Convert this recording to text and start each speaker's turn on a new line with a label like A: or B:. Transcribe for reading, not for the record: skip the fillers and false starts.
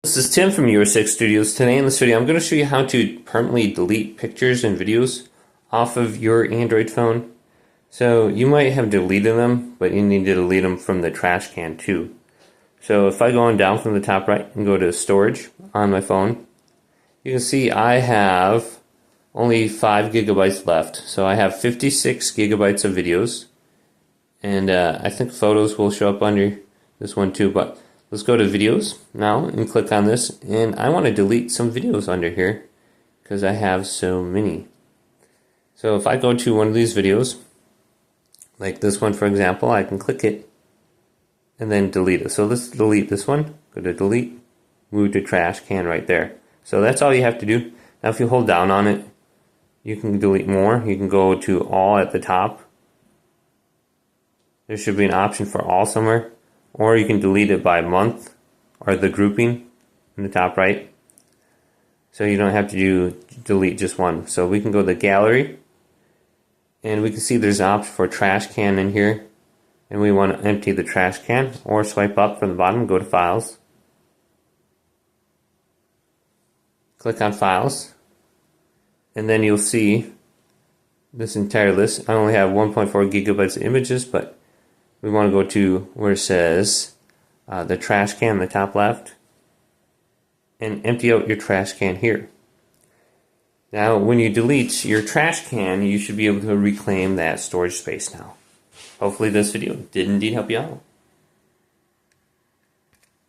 A: This is Tim from Your6 Studios. Today in this video I'm going to show you how to permanently delete pictures and videos off of your Android phone. So you might have deleted them, but you need to delete them from the trash can too. So if I go on down from the top right and go to storage on my phone, you can see I have only 5 gigabytes left. So I have 56 gigabytes of videos, and I think photos will show up under this one too, but let's go to videos now and click on this, and I want to delete some videos under here because I have so many. So if I go to one of these videos, like this one for example, I can click it and then delete it. So let's delete this one. Go to delete, move to trash can right there. So that's all you have to do. Now if you hold down on it, you can delete more. You can go to all at the top. There should be an option for all somewhere. Or you can delete it by month or the grouping in the top right. So you don't have to delete just one. So we can go to the gallery, and we can see there's an option for trash can in here. And we want to empty the trash can, or swipe up from the bottom, go to files. Click on files. And then you'll see this entire list. I only have 1.4 gigabytes of images, but we want to go to where it says the trash can in the top left and empty out your trash can here. Now when you delete your trash can, you should be able to reclaim that storage space now. Hopefully this video did indeed help you out.